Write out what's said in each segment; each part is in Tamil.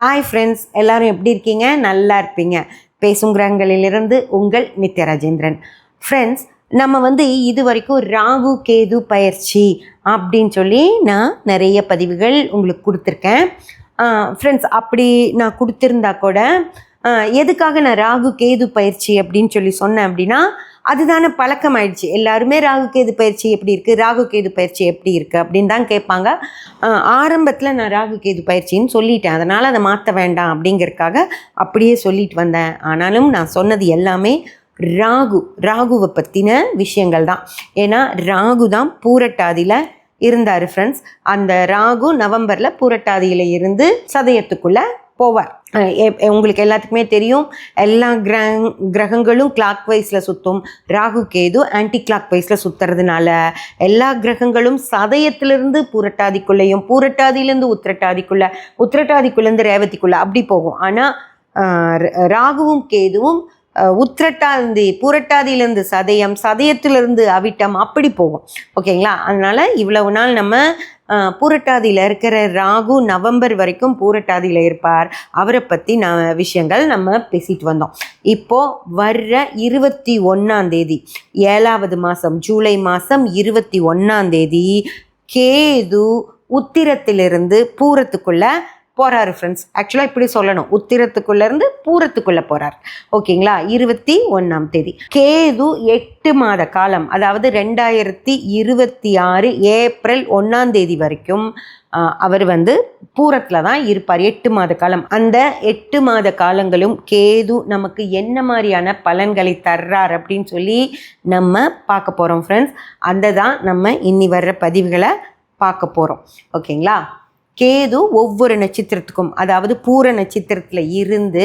ஹாய் ஃப்ரெண்ட்ஸ், எல்லாரும் எப்படி இருக்கீங்க? நல்லா இருப்பீங்க. பேசும் கிரகங்களிலிருந்து உங்கள் நித்ய ராஜேந்திரன். ஃப்ரெண்ட்ஸ், நம்ம இது வரைக்கும் ராகு கேது பயிற்சி அப்படின்னு சொல்லி நான் நிறைய பதிவுகள் உங்களுக்கு கொடுத்துருக்கேன். ஃப்ரெண்ட்ஸ், அப்படி நான் கொடுத்துருந்தா கூட எதுக்காக நான் ராகு கேது பயிற்சி அப்படின்னு சொல்லி சொன்னேன் அப்படின்னா, அதுதானே பழக்கம் ஆயிடுச்சு. எல்லாருமே ராகு கேது பயிற்சி எப்படி இருக்குது, ராகு கேது பயிற்சி எப்படி இருக்குது அப்படின்னு தான் கேட்பாங்க. ஆரம்பத்தில் நான் ராகு கேது பயிற்சின்னு சொல்லிட்டேன், அதனால் அதை மாற்ற வேண்டாம் அப்படிங்கிறதுக்காக அப்படியே சொல்லிட்டு வந்தேன். ஆனாலும் நான் சொன்னது எல்லாமே ராகுவை பற்றின விஷயங்கள் தான். ஏன்னா ராகு தான் பூரட்டாதியில் இருந்தார் ஃப்ரெண்ட்ஸ். அந்த ராகு நவம்பரில் பூரட்டாதியில் இருந்து சதயத்துக்குள்ளே போவார். உங்களுக்கு எல்லாத்துக்குமே தெரியும், எல்லா கிரகங்களும் கிளாக் வைஸில் சுற்றும். ராகு கேது ஆன்டி கிளாக் வைஸில் சுற்றுறதுனால எல்லா கிரகங்களும் சதயத்திலிருந்து பூரட்டாதிக்குள்ளேயும், பூரட்டாதியிலேருந்து உத்திரட்டாதிக்குள்ளேருந்து ரேவதிக்குள்ளே அப்படி போகும். ஆனால் ராகுவும் கேதுவும் பூரட்டாதியிலேருந்து சதயத்திலிருந்து அவிட்டம் அப்படி போகும். ஓகேங்களா? அதனால் இவ்வளவு நாள் நம்ம பூரட்டாதியில் இருக்கிற ராகு நவம்பர் வரைக்கும் பூரட்டாதியில் இருப்பார். அவரை பற்றி விஷயங்கள் நம்ம பேசிட்டு வந்தோம். இப்போது வர்ற 21 7வது மாதம், ஜூலை மாதம் 21 கேது உத்திரத்திலிருந்து பூரத்துக்குள்ளே போகிறாரு ஃப்ரெண்ட்ஸ். ஆக்சுவலாக இப்படி சொல்லணும், உத்திரத்துக்குள்ளேருந்து பூரத்துக்குள்ளே போகிறார். ஓகேங்களா? 21 கேது 8 மாத காலம், அதாவது 2026 ஏப்ரல் 1 வரைக்கும் அவர் பூரத்தில் தான் இருப்பார். 8 மாத காலம். அந்த 8 மாத காலங்களும் கேது நமக்கு என்ன மாதிரியான பலன்களை தர்றார் அப்படின்னு சொல்லி நம்ம பார்க்க போகிறோம் ஃப்ரெண்ட்ஸ். அந்த தான் நம்ம இன்னி வர்ற பதிவுகளை பார்க்க போகிறோம். ஓகேங்களா? கேது ஒவ்வொரு நட்சத்திரத்துக்கும், அதாவது பூர நட்சத்திரத்தில் இருந்து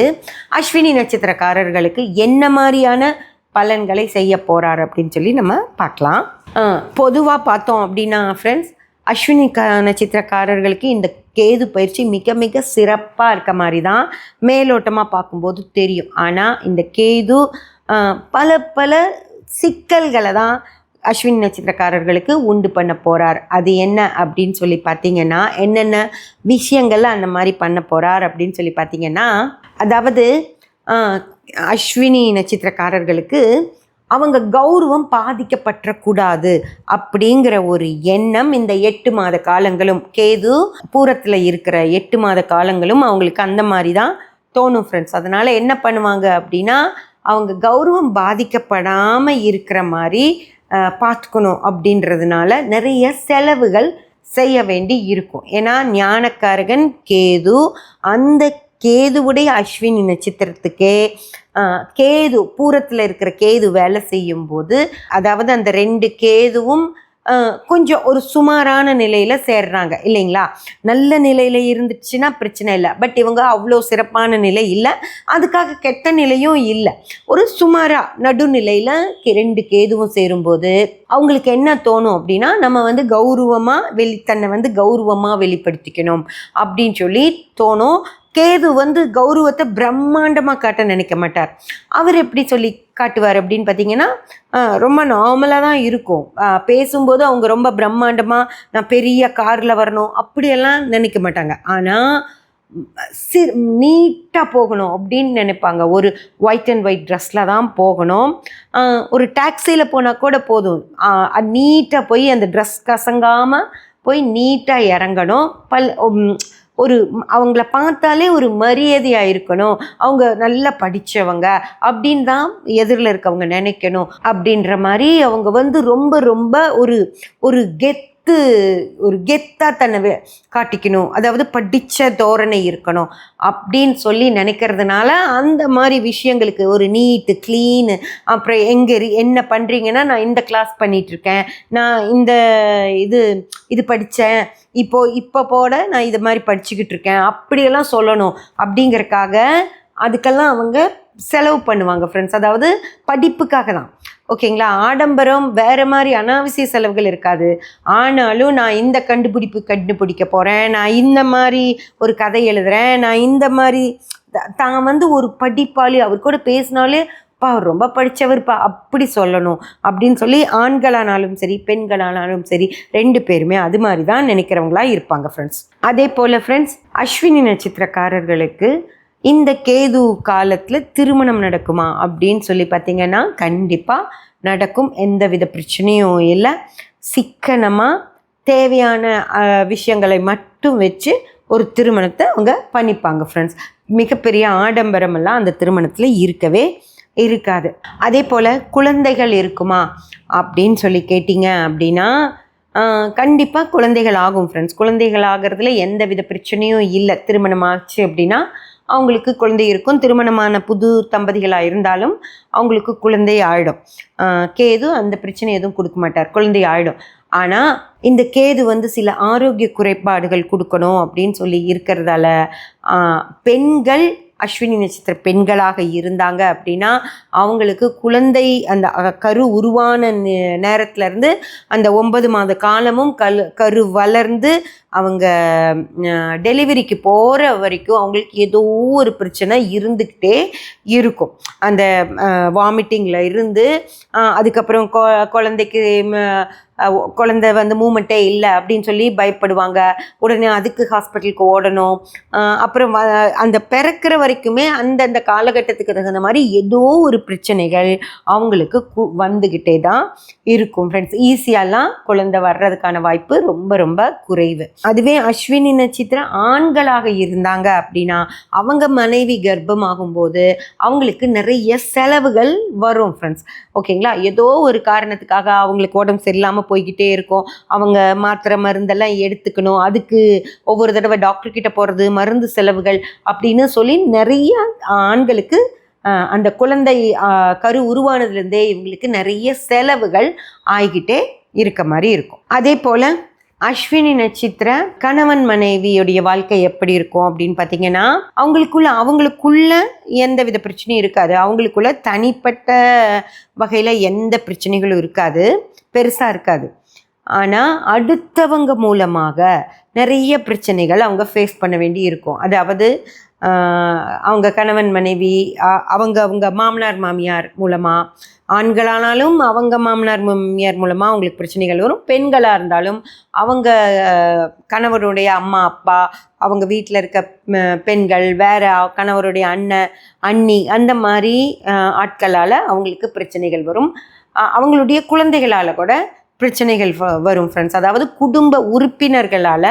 அஸ்வினி நட்சத்திரக்காரர்களுக்கு என்ன மாதிரியான பலன்களை செய்ய போகிறார் அப்படின்னு சொல்லி நம்ம பார்க்கலாம். பொதுவாக பார்த்தோம் அப்படின்னா ஃப்ரெண்ட்ஸ், அஸ்வினி நட்சத்திரக்காரர்களுக்கு இந்த கேது பயிற்சி மிக மிக சிறப்பாக இருக்க மாதிரி தான் மேலோட்டமாக பார்க்கும்போது தெரியும். ஆனால் இந்த கேது பல பல சிக்கல்களை தான் அஸ்வினி நட்சத்திரக்காரர்களுக்கு உண்டு பண்ண போகிறார். அது என்ன அப்படின்னு சொல்லி பார்த்தீங்கன்னா, என்னென்ன விஷயங்கள் அந்த மாதிரி பண்ண போகிறார் அப்படின்னு சொல்லி பார்த்தீங்கன்னா, அதாவது அஸ்வினி நட்சத்திரக்காரர்களுக்கு அவங்க கௌரவம் பாதிக்கப்பட்டக்கூடாது அப்படிங்கிற ஒரு எண்ணம் இந்த 8 மாத காலங்களும், கேது பூரத்தில் இருக்கிற 8 மாத காலங்களும் அவங்களுக்கு அந்த மாதிரி தான் தோணும் ஃப்ரெண்ட்ஸ். அதனால் என்ன பண்ணுவாங்க அப்படின்னா, அவங்க கௌரவம் பாதிக்கப்படாமல் இருக்கிற மாதிரி பார்த்துக்கணும் அப்படின்றதுனால நிறைய செலவுகள் செய்ய வேண்டி இருக்கும். ஏன்னா ஞானக்காரகன் கேது, அந்த கேதுவுடைய அஸ்வினி நட்சத்திரத்துக்கே கேது பூரத்தில் இருக்கிற கேது வேலை செய்யும்போது, அதாவது அந்த 2 கேதுவும் கொஞ்சம் ஒரு சுமாரான நிலையில் சேர்றாங்க இல்லைங்களா? நல்ல நிலையில் இருந்துச்சுன்னா பிரச்சனை இல்லை. பட் இவங்க அவ்வளோ சிறப்பான நிலை இல்லை, அதுக்காக கெட்ட நிலையும் இல்லை, ஒரு சுமாராக நடுநிலையில் 2 கேதுவும் சேரும்போது அவங்களுக்கு என்ன தோணும் அப்படின்னா, நம்ம கௌரவமாக தன்னை கௌரவமாக வெளிப்படுத்திக்கணும் அப்படின்னு சொல்லி தோணும். கேது கௌரவத்தை பிரம்மாண்டமாக காட்ட நினைக்க மாட்டார். அவர் எப்படி சொல்லி காட்டுவார் அப்படின்னு பார்த்தீங்கன்னா, ரொம்ப நார்மலாக தான் இருக்கும். பேசும்போது அவங்க ரொம்ப பிரம்மாண்டமாக, நான் பெரிய காரில் வரணும் அப்படியெல்லாம் நினைக்க மாட்டாங்க. ஆனால் நீட்டாக போகணும் அப்படின்னு நினைப்பாங்க. ஒரு ஒயிட் அண்ட் ஒயிட் ட்ரெஸ்ஸில் தான் போகணும். ஒரு டாக்ஸியில் போனால் கூட போதும், நீட்டாக போய் அந்த ட்ரெஸ் கசங்காமல் போய் நீட்டாக இறங்கணும். ஒரு அவங்கள பார்த்தாலே ஒரு மரியாதையாக இருக்கணும், அவங்க நல்லா படித்தவங்க அப்படின்னு தான் எதிரில் இருக்கவங்க நினைக்கணும் அப்படின்ற மாதிரி அவங்க ரொம்ப ரொம்ப ஒரு கெத்தாக தன்னை காட்டிக்கணும், அதாவது படித்த தோரணை இருக்கணும் அப்படின்னு சொல்லி நினைக்கிறதுனால அந்த மாதிரி விஷயங்களுக்கு ஒரு நீட்டு க்ளீனு, அப்புறம் என்ன பண்ணுறீங்கன்னா, நான் இந்த கிளாஸ் பண்ணிகிட்ருக்கேன், நான் இந்த இது படித்தேன், இப்போ போட நான் இது மாதிரி படிச்சுக்கிட்டு இருக்கேன் அப்படியெல்லாம் சொல்லணும் அப்படிங்கிறக்காக அதுக்கெல்லாம் அவங்க செலவு பண்ணுவாங்க ஃப்ரெண்ட்ஸ். அதாவது படிப்புக்காக தான். ஓகேங்களா? ஆடம்பரம் வேறு மாதிரி அனாவசிய செலவுகள் இருக்காது. ஆனாலும் நான் இந்த கண்டுபிடிக்க போகிறேன், நான் இந்த மாதிரி ஒரு கதை எழுதுகிறேன், நான் இந்த மாதிரி தான் ஒரு படிப்பாளி, அவர் கூட பேசினாலே அப்பா அவர் ரொம்ப படித்தவர்ப்பா அப்படி சொல்லணும் அப்படின்னு சொல்லி ஆண்களானாலும் சரி பெண்களானாலும் சரி 2 பேருமே அது மாதிரி தான் நினைக்கிறவங்களா இருப்பாங்க ஃப்ரெண்ட்ஸ். அதே போல் ஃப்ரெண்ட்ஸ், அஸ்வினி நட்சத்திரக்காரர்களுக்கு இந்த கேது காலத்தில் திருமணம் நடக்குமா அப்படின்னு சொல்லி பார்த்தீங்கன்னா கண்டிப்பாக நடக்கும். எந்தவித பிரச்சனையும் இல்லை. சிக்கனமாக தேவையான விஷயங்களை மட்டும் வச்சு ஒரு திருமணத்தை அவங்க பண்ணிப்பாங்க ஃப்ரெண்ட்ஸ். மிகப்பெரிய ஆடம்பரமெல்லாம் அந்த திருமணத்தில் இருக்கவே இருக்காது. அதே போல் குழந்தைகள் இருக்குமா அப்படின்னு சொல்லி கேட்டிங்க அப்படின்னா கண்டிப்பாக குழந்தைகள் ஆகும் ஃப்ரெண்ட்ஸ். குழந்தைகள் ஆகிறதுல எந்த வித பிரச்சனையும் இல்லை. திருமணம் ஆச்சு அப்படின்னா அவங்களுக்கு குழந்தை இருக்கும். திருமணமான புது தம்பதிகளாக இருந்தாலும் அவங்களுக்கு குழந்தை ஆகிடும். கேது அந்த பிரச்சனை எதுவும் கொடுக்க மாட்டார், குழந்தை ஆகிடும். ஆனால் இந்த கேது சில ஆரோக்கிய குறைபாடுகள் கொடுக்கணும் அப்படின்னு சொல்லி இருக்கிறதால பெண்கள் அஸ்வினி நட்சத்திர பெண்களாக இருந்தாங்க அப்படின்னா அவங்களுக்கு குழந்தை அந்த கரு உருவான நேரத்துலேருந்து அந்த 9 மாத காலமும் கரு வளர்ந்து அவங்க டெலிவரிக்கு போகிற வரைக்கும் அவங்களுக்கு ஏதோ ஒரு பிரச்சனை இருந்துக்கிட்டே இருக்கும். அந்த வாமிட்டிங்கில் இருந்து அதுக்கப்புறம் குழந்தை மூமெண்ட்டே இல்லை அப்படின்னு சொல்லி பயப்படுவாங்க. உடனே அதுக்கு ஹாஸ்பிட்டலுக்கு ஓடணும். அப்புறம் அந்த பிறக்கிற வரைக்குமே அந்தந்த காலகட்டத்துக்கு தகுந்த மாதிரி ஏதோ ஒரு பிரச்சனைகள் அவங்களுக்கு வந்துக்கிட்டே தான் இருக்கும் ஃப்ரெண்ட்ஸ். ஈஸியாலாம் குழந்தை வர்றதுக்கான வாய்ப்பு ரொம்ப ரொம்ப குறைவு. அதுவே அஸ்வினி நட்சத்திரம் ஆண்களாக இருந்தாங்க அப்படின்னா அவங்க மனைவி கர்ப்பமாகும்போது அவங்களுக்கு நிறைய செலவுகள் வரும் ஃப்ரெண்ட்ஸ். ஓகேங்களா? ஏதோ ஒரு காரணத்துக்காக அவங்களுக்கு உடம்பு சரியில்லாமல் போய்கிட்டே இருக்கும். அவங்க மாத்திரை மருந்தெல்லாம் எடுத்துக்கணும். அதுக்கு ஒவ்வொரு தடவை டாக்டர் கிட்ட போகிறது, மருந்து செலவுகள் அப்படின்னு சொல்லி நிறைய ஆண்களுக்கு அந்த குழந்தை கரு உருவானதுலேருந்தே இவங்களுக்கு நிறைய செலவுகள் ஆகிக்கிட்டே இருக்க மாதிரி இருக்கும். அதே போல் அஸ்வினி நட்சத்திர கணவன் மனைவியுடைய வாழ்க்கை எப்படி இருக்கும் அப்படின்னு பார்த்தீங்கன்னா அவங்களுக்குள்ள எந்த வித பிரச்சனையும் இருக்காது. அவங்களுக்குள்ள தனிப்பட்ட வகையில் எந்த பிரச்சனைகளும் இருக்காது, பெருசாக இருக்காது. ஆனால் அடுத்தவங்க மூலமாக நிறைய பிரச்சனைகள் அவங்க ஃபேஸ் பண்ண வேண்டி இருக்கும். அதாவது அவங்க கணவன் மனைவி அவங்க மாமனார் மாமியார் மூலமாக, ஆண்களானாலும் அவங்க மாமனார் மாமியார் மூலமாக அவங்களுக்கு பிரச்சனைகள் வரும். பெண்களாக இருந்தாலும் அவங்க கணவருடைய அம்மா அப்பா, அவங்க வீட்டில் இருக்க பெண்கள், வேறு கணவருடைய அண்ணன் அண்ணி, அந்த மாதிரி ஆட்களால் அவங்களுக்கு பிரச்சனைகள் வரும். அவங்களுடைய குழந்தைகளால் கூட பிரச்சனைகள் வரும் ஃப்ரெண்ட்ஸ். அதாவது குடும்ப உறுப்பினர்களால்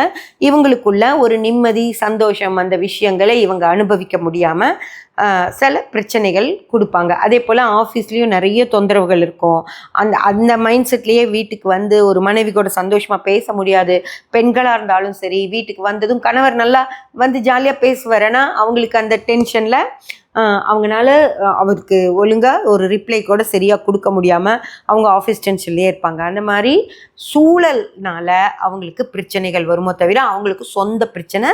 இவங்களுக்குள்ள ஒரு நிம்மதி சந்தோஷம் அந்த விஷயங்களை இவங்க அனுபவிக்க முடியாமல் சில பிரச்சனைகள் கொடுப்பாங்க. அதே போல் ஆஃபீஸ்லேயும் நிறைய தொந்தரவுகள் இருக்கும். அந்த மைண்ட் செட்லேயே வீட்டுக்கு ஒரு மனைவி கூட சந்தோஷமாக பேச முடியாது. பெண்களாக இருந்தாலும் சரி, வீட்டுக்கு வந்ததும் கணவர் நல்லா ஜாலியாக பேசுவாரேன்னா அவங்களுக்கு அந்த டென்ஷனில் அவங்களால அவருக்கு ஒழுங்காக ஒரு ரிப்ளை கூட சரியாக கொடுக்க முடியாமல் அவங்க ஆஃபீஸ் டென்ஷன்லேயே இருப்பாங்க. அந்த மாதிரி சூழல்னால் அவங்களுக்கு பிரச்சனைகள் வருமோ தவிர அவங்களுக்கு சொந்த பிரச்சனை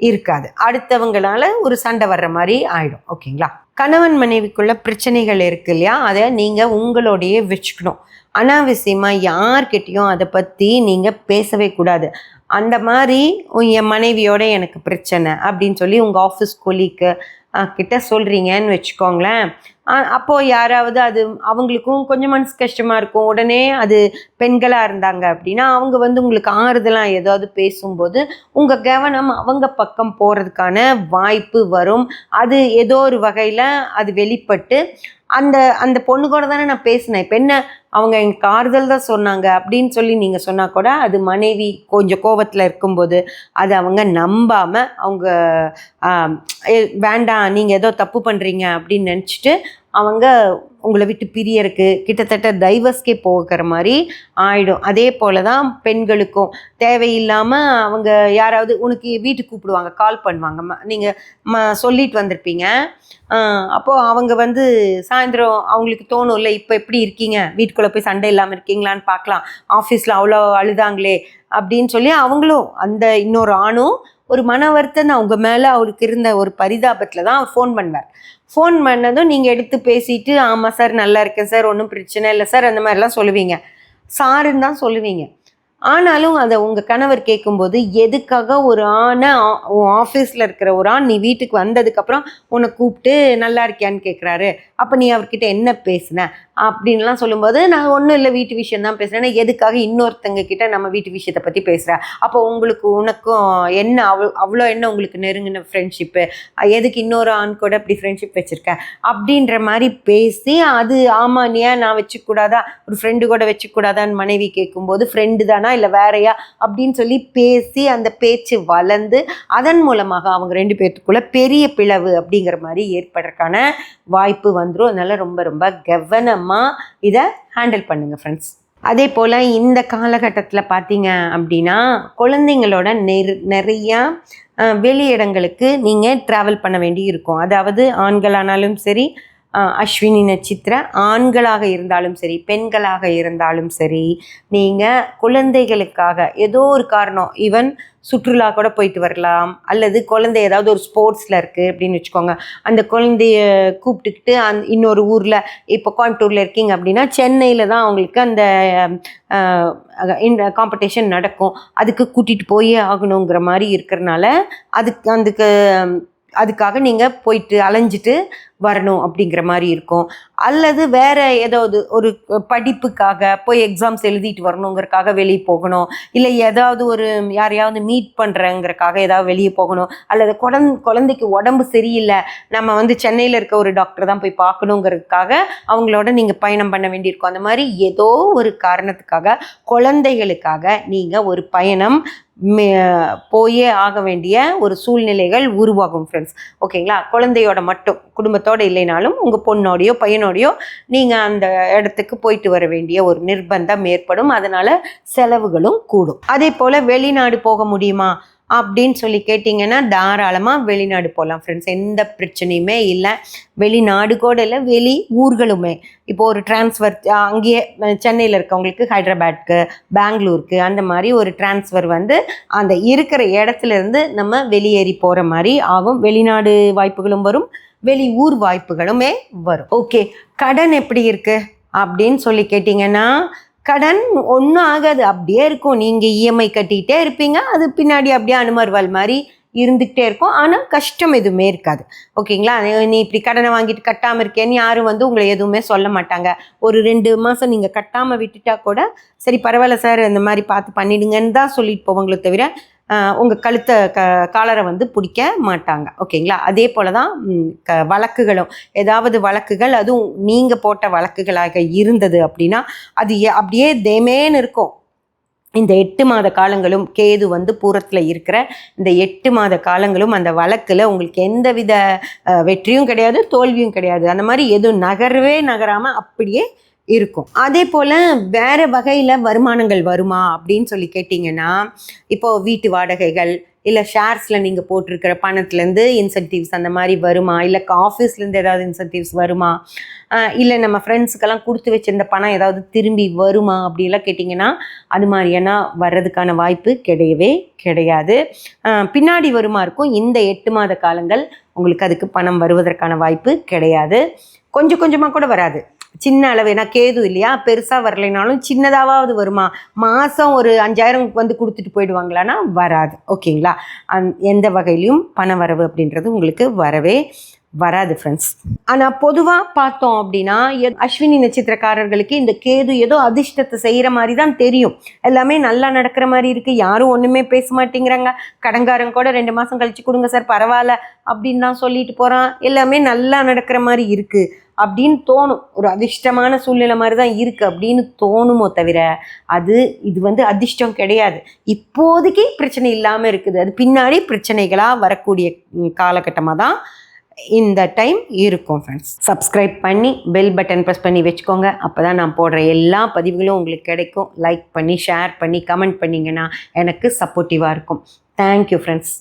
இருக்காது. அடுத்தவங்களால ஒரு சண்டை வர்ற மாதிரி ஆகிடும். ஓகேங்களா? கணவன் மனைவிக்குள்ள பிரச்சனைகள் இருக்கு இல்லையா, அதை நீங்கள் உங்களோடையே வச்சுக்கணும். அனாவசியமாக யார்கிட்டையும் அதை பற்றி நீங்கள் பேசவே கூடாது. அந்த மாதிரி என் மனைவியோட எனக்கு பிரச்சனை அப்படின்னு சொல்லி உங்கள் ஆஃபீஸ் கொலீக்கு கிட்ட சொல்கிறீங்கன்னு வச்சுக்கோங்களேன். அப்போது யாராவது அது அவங்களுக்கும் கொஞ்சம் மனசு கஷ்டமாக இருக்கும். உடனே அது பெண்களாக இருந்தாங்க அப்படின்னா அவங்க உங்களுக்கு ஆறுதலாக ஏதாவது பேசும்போது உங்கள் கவனம் அவங்க பக்கம் போகிறதுக்கான வாய்ப்பு வரும். அது ஏதோ ஒரு வகையில் அது வெளிப்பட்டு அந்த பொண்ணு கூட தானே நான் பேசினேன், இப்போ என்ன அவங்க எனக்கு ஆறுதல் தான் சொன்னாங்க அப்படின்னு சொல்லி நீங்கள் சொன்னால் கூட அது மனைவி கொஞ்சம் கோபத்தில் இருக்கும்போது அது அவங்க நம்பாமல் அவங்க வேண்டாம் நீங்கள் ஏதோ தப்பு பண்ணுறீங்க அப்படின்னு நினச்சிட்டு அவங்க உங்களை விட்டு பிரியறக்கு கிட்டத்தட்ட டைவர்ஸ்கே போகிற மாதிரி ஆகிடும். அதே போல் தான் பெண்களுக்கும் தேவையில்லாமல் அவங்க யாராவது உனக்கு வீட்டுக்கு கூப்பிடுவாங்க, கால் பண்ணுவாங்க, நீங்கள் சொல்லிட்டு வந்திருப்பீங்க. அப்போது அவங்க சாயந்தரம் அவங்களுக்கு தோணும் இல்லை, இப்போ எப்படி இருக்கீங்க, வீட்டுக்குள்ளே போய் சண்டை இல்லாமல் இருக்கீங்களான்னு பார்க்கலாம், ஆஃபீஸில் அவ்வளோ அழுதாங்களே அப்படின்னு சொல்லி அவங்களும் அந்த இன்னொரு ஆணும் ஒரு மன வருத்தம் அவங்க மேலே அவருக்கு இருந்த ஒரு பரிதாபத்தில் தான் அவர் ஃபோன் பண்ணுவார். ஃபோன் பண்ணதும் நீங்கள் எடுத்து பேசிட்டு ஆமாம் சார் நல்லா இருக்கேன் சார் ஒன்றும் பிரச்சனை இல்லை சார் அந்த மாதிரிலாம் சொல்லுவீங்க. சாருன்னு தான் சொல்லுவீங்க. ஆனாலும் அதை உங்கள் கணவர் கேட்கும்போது, எதுக்காக ஒரு ஆணை உன் ஆஃபீஸில் இருக்கிற ஒரு ஆண் நீ வீட்டுக்கு வந்ததுக்கப்புறம் உன்னை கூப்பிட்டு நல்லா இருக்கியான்னு கேட்குறாரு, அப்போ நீ அவர்கிட்ட என்ன பேசுன அப்படின்லாம் சொல்லும்போது, நான் ஒன்றும் இல்லை வீட்டு விஷயம் தான் பேசுகிறேன்னா, எதுக்காக இன்னொருத்தங்க கிட்ட நம்ம வீட்டு விஷயத்தை பற்றி பேசுகிற, அப்போ உனக்கும் என்ன அவ்வளோ என்ன உங்களுக்கு நெருங்கின ஃப்ரெண்ட்ஷிப்பு, எதுக்கு இன்னொரு ஆண் கூட அப்படி ஃப்ரெண்ட்ஷிப் வச்சுருக்க அப்படின்ற மாதிரி பேசி, அது ஆமாம் நீ ஏன் நான் வச்சுக்கூடாதா, ஒரு ஃப்ரெண்டு கூட வச்சுக்கூடாதான்னு மனைவி கேட்கும்போது, ஃப்ரெண்டு தானா இல்லை வேறையா அப்படின்னு சொல்லி பேசி அந்த பேச்சு வளர்ந்து அதன் மூலமாக அவங்க 2 பேர்த்துக்குள்ள பெரிய பிளவு அப்படிங்கிற மாதிரி ஏற்படுறதுக்கான வாய்ப்பு வந்துடும். அதனால ரொம்ப ரொம்ப கவனமாக இதை ஹேண்டில் பண்ணுங்கள் ஃப்ரெண்ட்ஸ். அதே போல் இந்த காலகட்டத்தில் பார்த்தீங்க அப்படின்னா குழந்தைங்களோட நிறையா வெளி இடங்களுக்கு நீங்கள் ட்ராவல் பண்ண வேண்டி இருக்கும். அதாவது ஆண்களானாலும் சரி, அஸ்வினி நட்சத்திர ஆண்களாக இருந்தாலும் சரி, பெண்களாக இருந்தாலும் சரி, நீங்கள் குழந்தைகளுக்காக ஏதோ ஒரு காரணம், ஈவன் சுற்றுலா கூட போயிட்டு வரலாம், அல்லது குழந்தை ஏதாவது ஒரு ஸ்போர்ட்ஸில் இருக்குது அப்படின்னு வச்சுக்கோங்க, அந்த குழந்தைய கூப்பிட்டுக்கிட்டு இன்னொரு ஊரில், இப்போ கோயம்புத்தூரில் இருக்கீங்க அப்படின்னா சென்னையில் தான் அவங்களுக்கு அந்த இந்த காம்படிஷன் நடக்கும், அதுக்கு கூட்டிகிட்டு போயே ஆகணுங்கிற மாதிரி இருக்கிறனால அதுக்காக நீங்கள் போயிட்டு அலைஞ்சிட்டு வரணும் அப்படிங்கிற மாதிரி இருக்கும். அல்லது வேறு ஏதாவது ஒரு படிப்புக்காக போய் எக்ஸாம்ஸ் எழுதிட்டு வரணுங்கிறக்காக வெளியே போகணும், இல்லை ஏதாவது ஒரு யாரையாவது மீட் பண்ணுறங்கிறக்காக ஏதாவது வெளியே போகணும், அல்லது குழந்தைக்கு உடம்பு சரியில்லை, நம்ம சென்னையில் இருக்க ஒரு டாக்டர் தான் போய் பார்க்கணுங்கிறதுக்காக அவங்களோட நீங்கள் பயணம் பண்ண வேண்டியிருக்கும். அந்த மாதிரி ஏதோ ஒரு காரணத்துக்காக குழந்தைகளுக்காக நீங்கள் ஒரு பயணம் போயே ஆக வேண்டிய ஒரு சூழ்நிலைகள் உருவாகும் ஃப்ரெண்ட்ஸ். ஓகேங்களா? குழந்தையோட மட்டும், குடும்பத்தோடு இல்லைனாலும் உங்கள் பொண்ணோடையோ பையனோடையோ நீங்கள் அந்த இடத்துக்கு போயிட்டு வர வேண்டிய ஒரு நிர்பந்தம் ஏற்படும். அதனால் செலவுகளும் கூடும். அதே போல் வெளிநாடு போக முடியுமா அப்படின்னு சொல்லி கேட்டிங்கன்னா தாராளமாக வெளிநாடு போகலாம் ஃப்ரெண்ட்ஸ், எந்த பிரச்சனையுமே இல்லை. வெளிநாடு கூட இல்லை, வெளி ஊர்களுமே. இப்போது ஒரு டிரான்ஸ்ஃபர் அங்கேயே சென்னையில் இருக்கவங்களுக்கு ஹைதராபாத்க்கு, பெங்களூருக்கு அந்த மாதிரி ஒரு டிரான்ஸ்ஃபர் அந்த இருக்கிற இடத்துலேருந்து நம்ம வெளியேறி போகிற மாதிரி ஆகும். வெளிநாடு வாய்ப்புகளும் வரும், வெளி ஊர் வாய்ப்புகளுமே வரும். ஓகே, கடன் எப்படி இருக்குது அப்படின்னு சொல்லி கேட்டிங்கன்னா, கடன் ஒன்றும் ஆகாது, அப்படியே இருக்கும். நீங்கள் இஎம்ஐ கட்டிகிட்டே இருப்பீங்க, அது பின்னாடி அப்படியே அனுமர்வால் மாதிரி இருந்துக்கிட்டே இருக்கும். ஆனால் கஷ்டம் எதுவுமே இருக்காது. ஓகேங்களா? நீ இப்படி கடனை வாங்கிட்டு கட்டாமல் இருக்கேன்னு யாரும் உங்களை எதுவுமே சொல்ல மாட்டாங்க. ஒரு 2 மாதம் நீங்கள் கட்டாமல் விட்டுட்டா கூட சரி பரவாயில்ல சார் இந்த மாதிரி பார்த்து பண்ணிடுங்கன்னு தான் சொல்லிட்டு போவாங்களே தவிர உங்கள் கழுத்தை காலரை பிடிக்க மாட்டாங்க. ஓகேங்களா? அதே போல் தான் வழக்குகளும், ஏதாவது வழக்குகள் அதுவும் நீங்கள் போட்ட வழக்குகளாக இருந்தது அப்படின்னா அது அப்படியே தேமேன்னு இருக்கும். இந்த 8 மாத காலங்களும் கேது பூரத்தில் இருக்கிற இந்த 8 மாத காலங்களும் அந்த வழக்கில் உங்களுக்கு எந்தவித வெற்றியும் கிடையாது, தோல்வியும் கிடையாது. அந்த மாதிரி எதுவும் நகராமல் அப்படியே இருக்கும். அதே போல் வேறு வகையில் வருமானங்கள் வருமா அப்படின்னு சொல்லி கேட்டிங்கன்னா, இப்போது வீட்டு வாடகைகள், இல்லை ஷேர்ஸில் நீங்கள் போட்டிருக்கிற பணத்துலேருந்து இன்சென்டிவ்ஸ் அந்த மாதிரி வருமா, இல்லை ஆஃபீஸ்லேருந்து ஏதாவது இன்சென்டிவ்ஸ் வருமா, இல்லை நம்ம ஃப்ரெண்ட்ஸுக்கெல்லாம் கொடுத்து வச்சுருந்த பணம் ஏதாவது திரும்பி வருமா அப்படிலாம் கேட்டிங்கன்னா அது மாதிரியான வர்றதுக்கான வாய்ப்பு கிடையவே கிடையாது. பின்னாடி வருமா இருக்கும். இந்த 8 மாத காலங்கள் உங்களுக்கு அதுக்கு பணம் வருவதற்கான வாய்ப்பு கிடையாது. கொஞ்சம் கொஞ்சமாக கூட வராது, சின்ன அளவு. ஏன்னா கேது இல்லையா, பெருசாக வரலைனாலும் சின்னதாவது வருமா, மாதம் ஒரு 5000 கொடுத்துட்டு போயிடுவாங்களான்னா வராது. ஓகேங்களா? எந்த வகையிலையும் பண வரவு அப்படின்றது உங்களுக்கு வரவே வராது ஃப்ரெண்ட்ஸ். ஆனால் பொதுவாக பார்த்தோம் அப்படின்னா அஸ்வினி நட்சத்திரக்காரர்களுக்கு இந்த கேது ஏதோ அதிர்ஷ்டத்தை செய்கிற மாதிரி தான் தெரியும். எல்லாமே நல்லா நடக்கிற மாதிரி இருக்குது, யாரும் ஒன்றுமே பேச மாட்டேங்கிறாங்க, கடங்காரங்க கூட 2 மாதம் கழித்து கொடுங்க சார் பரவாயில்ல அப்படின்னு தான் சொல்லிட்டு போகிறான், எல்லாமே நல்லா நடக்கிற மாதிரி இருக்குது அப்படின்னு தோணும். ஒரு அதிர்ஷ்டமான சூழ்நிலை மாதிரி தான் இருக்குது அப்படின்னு தோணுமோ தவிர இது அதிர்ஷ்டம் கிடையாது. இப்போதைக்கு பிரச்சனை இல்லாமல் இருக்குது, அது பின்னாடி பிரச்சனைகளாக வரக்கூடிய காலகட்டமாக தான் இந்த டைம் இருக்கும் ஃப்ரெண்ட்ஸ். சப்ஸ்கிரைப் பண்ணி பெல் பட்டன் ப்ரெஸ் பண்ணி வச்சுக்கோங்க. அப்போ தான் நான் போடுற எல்லா பதிவுகளும் உங்களுக்கு கிடைக்கும். லைக் பண்ணி ஷேர் பண்ணி கமெண்ட் பண்ணிங்கன்னா எனக்கு சப்போர்ட்டிவாக இருக்கும். Thank you friends.